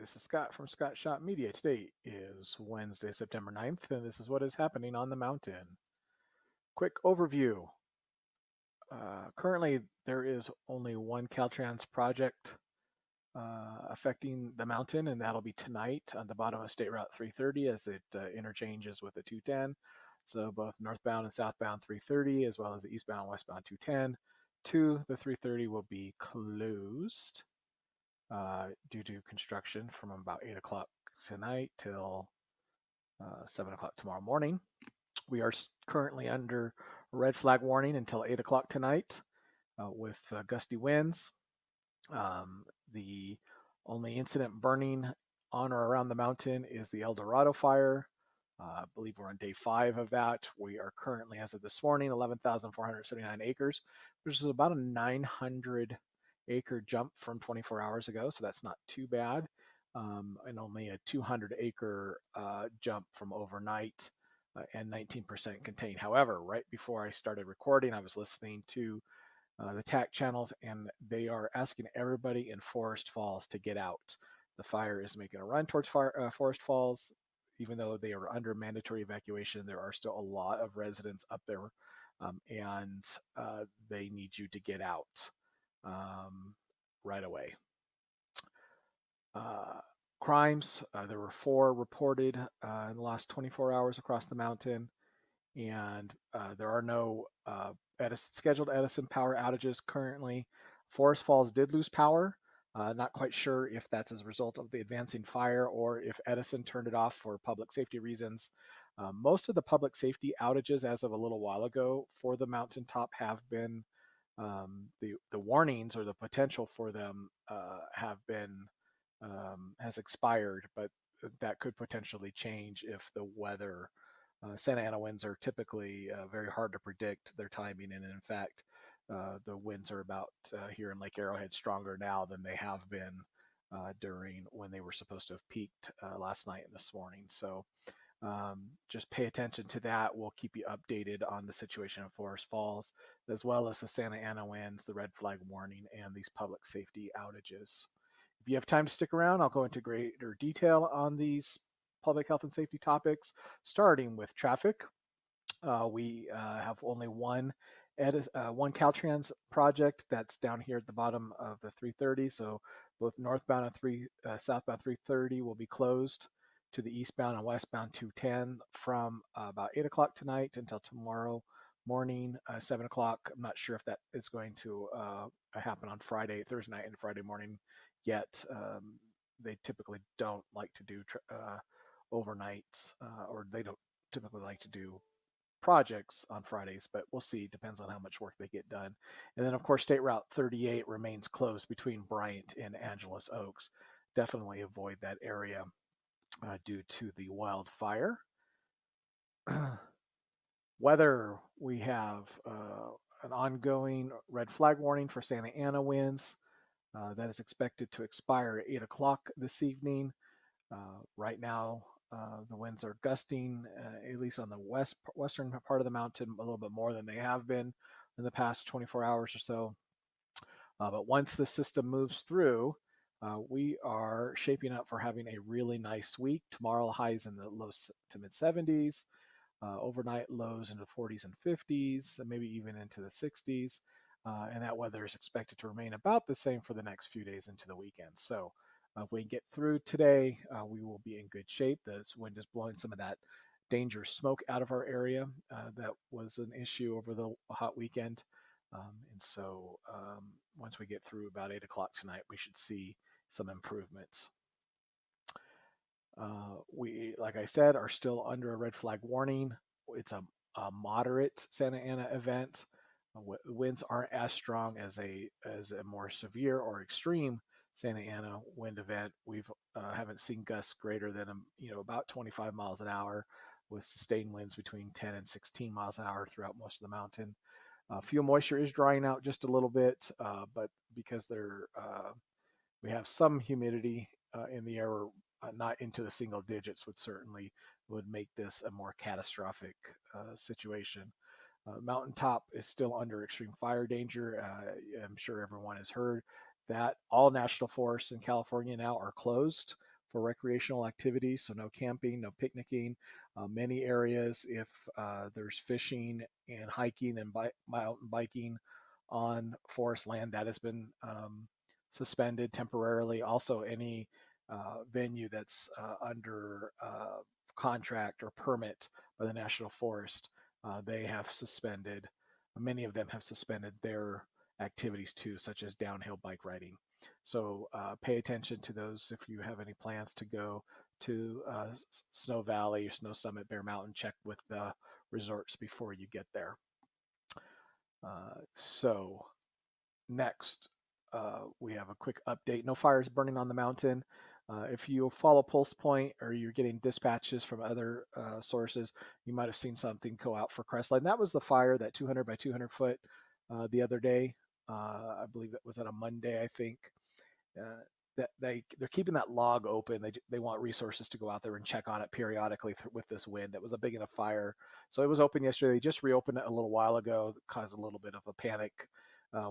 this is Scott from Scott Shop Media. Today is Wednesday, September 9th, and this is what is happening on the mountain. Quick overview. Currently, there is only one Caltrans project affecting the mountain, and that'll be tonight on the bottom of State Route 330 as it interchanges with the 210. So both northbound and southbound 330, as well as the eastbound and westbound 210 to the 330 will be closed due to construction from about 8 o'clock tonight till 7 o'clock tomorrow morning. We are currently under a red flag warning until 8 o'clock tonight with gusty winds. The only incident burning on or around the mountain is the Eldorado Fire. I believe we're on day 5 of that. We are currently, as of this morning, 11,479 acres, which is about a 900 acre jump from 24 hours ago, so that's not too bad, and only a 200 acre jump from overnight and 19% contained. However, right before I started recording, I was listening to the TAC channels, and they are asking everybody in Forest Falls to get out. The fire is making a run towards Forest Falls. Even though they are under mandatory evacuation, there are still a lot of residents up there, and they need you to get out right away. Crimes, there were 4 reported in the last 24 hours across the mountain, and there are no scheduled Edison power outages currently. Forest Falls did lose power. Not quite sure if that's as a result of the advancing fire or if Edison turned it off for public safety reasons. Most of the public safety outages as of a little while ago for the mountaintop have been the warnings or the potential for them have been has expired, but that could potentially change if the weather. Santa Ana winds are typically very hard to predict their timing, and in fact, the winds are about here in Lake Arrowhead stronger now than they have been during when they were supposed to have peaked last night and this morning. So just pay attention to that. We'll keep you updated on the situation in Forest Falls, as well as the Santa Ana winds, the red flag warning, and these public safety outages. If you have time to stick around, I'll go into greater detail on these public health and safety topics, starting with traffic. We have only one Caltrans project that's down here at the bottom of the 330. So both northbound and southbound 330 will be closed to the eastbound and westbound 210 from about 8 o'clock tonight until tomorrow morning, 7 o'clock. I'm not sure if that is going to happen on Thursday night and Friday morning yet. They typically don't like to do overnights, or they don't typically like to do projects on Fridays, but we'll see. Depends on how much work they get done. And then, of course, State Route 38 remains closed between Bryant and Angeles Oaks. Definitely avoid that area due to the wildfire. Weather, we have an ongoing red flag warning for Santa Ana winds that is expected to expire at 8 o'clock this evening. Right now, the winds are gusting, at least on the western part of the mountain, a little bit more than they have been in the past 24 hours or so. But once the system moves through, we are shaping up for having a really nice week. Tomorrow, highs in the low to mid 70s, overnight lows into 40s and 50s, and maybe even into the 60s. And that weather is expected to remain about the same for the next few days into the weekend. So if we get through today, we will be in good shape. This wind is blowing some of that dangerous smoke out of our area. That was an issue over the hot weekend. And so once we get through about 8 o'clock tonight, we should see some improvements. We, like I said, are still under a red flag warning. It's a moderate Santa Ana event. Winds aren't as strong as a more severe or extreme Santa Ana wind event. We've haven't seen gusts greater than about 25 miles an hour, with sustained winds between 10 and 16 miles an hour throughout most of the mountain. Fuel moisture is drying out just a little bit, but because we have some humidity in the air, not into the single digits, would make this a more catastrophic situation. Mountaintop is still under extreme fire danger. I'm sure everyone has heard that all national forests in California now are closed for recreational activities, so no camping, no picnicking. Many areas, if there's fishing and hiking and mountain biking on forest land, that has been suspended temporarily. Also, any venue that's under contract or permit by the National Forest, they have suspended. Many of them have suspended their activities too, such as downhill bike riding. So pay attention to those if you have any plans to go to Snow Valley or Snow Summit, Bear Mountain. Check with the resorts before you get there. So next, we have a quick update. No fires burning on the mountain. If you follow Pulse Point or you're getting dispatches from other sources, you might have seen something go out for Crestline. That was the fire, that 200 by 200 foot the other day. I believe that was on a Monday, I think. That they're keeping that log open. They want resources to go out there and check on it periodically with this wind. It was a big enough fire, so it was open yesterday. They just reopened it a little while ago, caused a little bit of a panic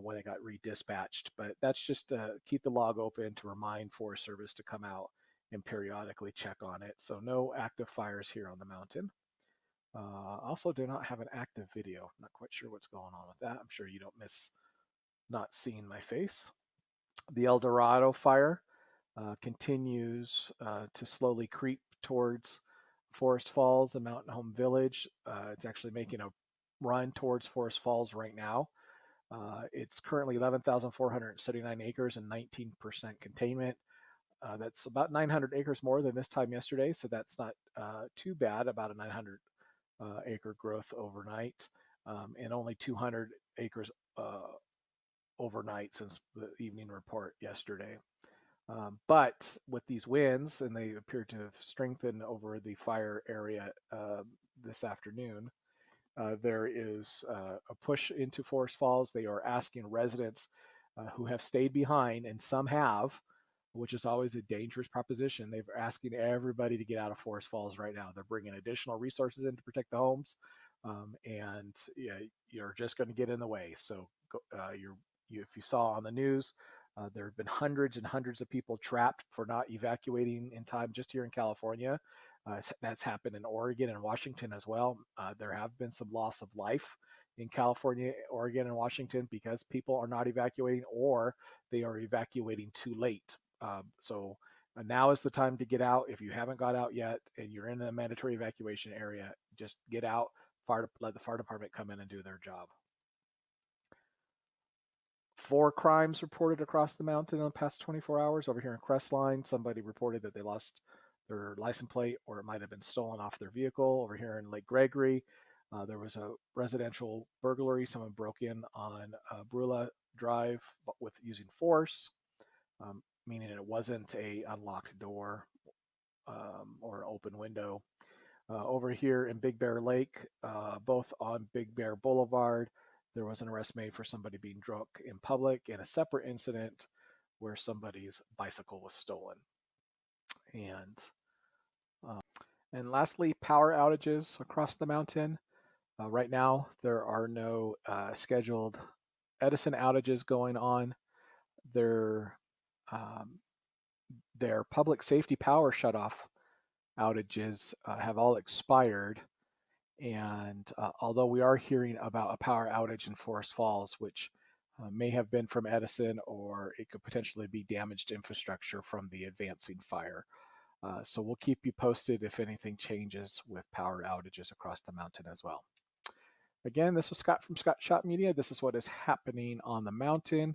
when it got redispatched. But that's just to keep the log open to remind Forest Service to come out and periodically check on it. So no active fires here on the mountain. Also do not have an active video. Not quite sure what's going on with that. I'm sure you don't miss not seeing my face. The Eldorado Fire continues to slowly creep towards Forest Falls, the Mountain Home Village. It's actually making a run towards Forest Falls right now. It's currently 11,479 acres and 19% containment. That's about 900 acres more than this time yesterday, so that's not too bad, about a 900 acre growth overnight, and only 200 acres overnight since the evening report yesterday. But with these winds, and they appear to have strengthened over the fire area this afternoon, there is a push into Forest Falls. They are asking residents who have stayed behind, and some have, which is always a dangerous proposition. They're asking everybody to get out of Forest Falls right now. They're bringing additional resources in to protect the homes, and yeah, you're just going to get in the way. So if you saw on the news, there have been hundreds and hundreds of people trapped for not evacuating in time just here in California. That's happened in Oregon and Washington as well. There have been some loss of life in California, Oregon, and Washington because people are not evacuating or they are evacuating too late. So now is the time to get out. If you haven't got out yet and you're in a mandatory evacuation area, just get out. Let the fire department come in and do their job. 4 crimes reported across the mountain in the past 24 hours. Over here in Crestline, somebody reported that they lost their license plate or it might have been stolen off their vehicle. Over here in Lake Gregory, there was a residential burglary. Someone broke in on Brula Drive but with using force, meaning it wasn't a unlocked door or open window. Over here in Big Bear Lake, both on Big Bear Boulevard, there was an arrest made for somebody being drunk in public, and a separate incident where somebody's bicycle was stolen. And lastly, power outages across the mountain. Right now, there are no scheduled Edison outages going on. Their public safety power shutoff outages have all expired. And although we are hearing about a power outage in Forest Falls, which may have been from Edison, or it could potentially be damaged infrastructure from the advancing fire. So we'll keep you posted if anything changes with power outages across the mountain as well. Again, this was Scott from Scott Shot Media. This is what is happening on the mountain.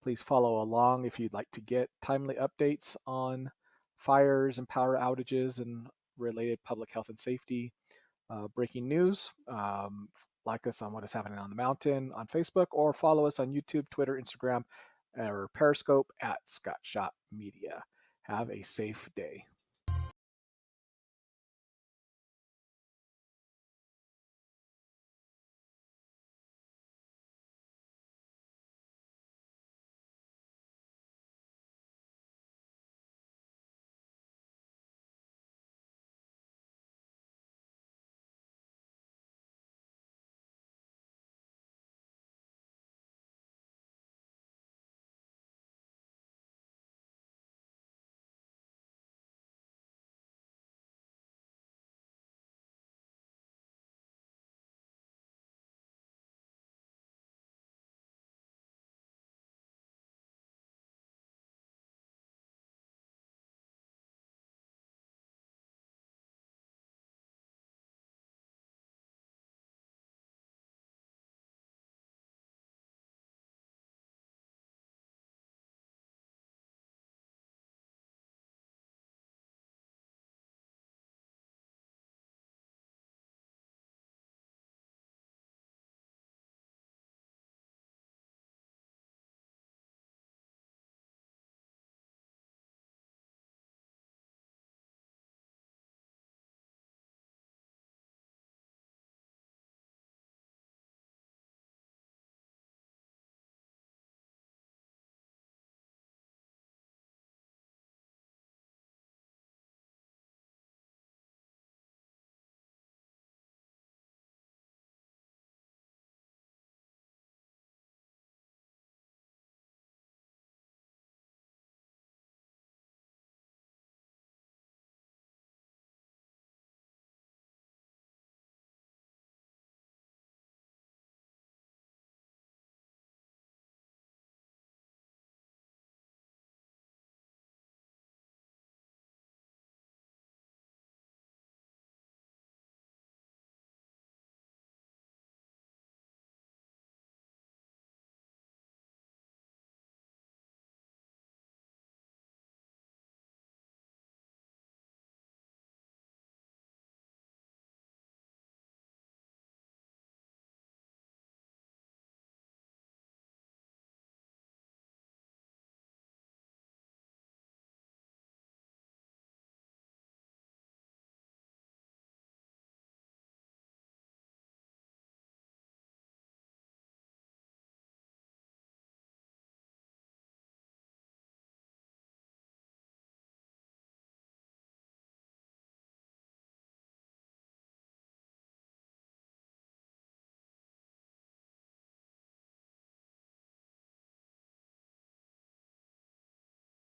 Please follow along if you'd like to get timely updates on fires and power outages and related public health and safety breaking news. Like us on what is happening on the mountain on Facebook, or follow us on YouTube, Twitter, Instagram, or Periscope at Scott Shot Media. Have a safe day.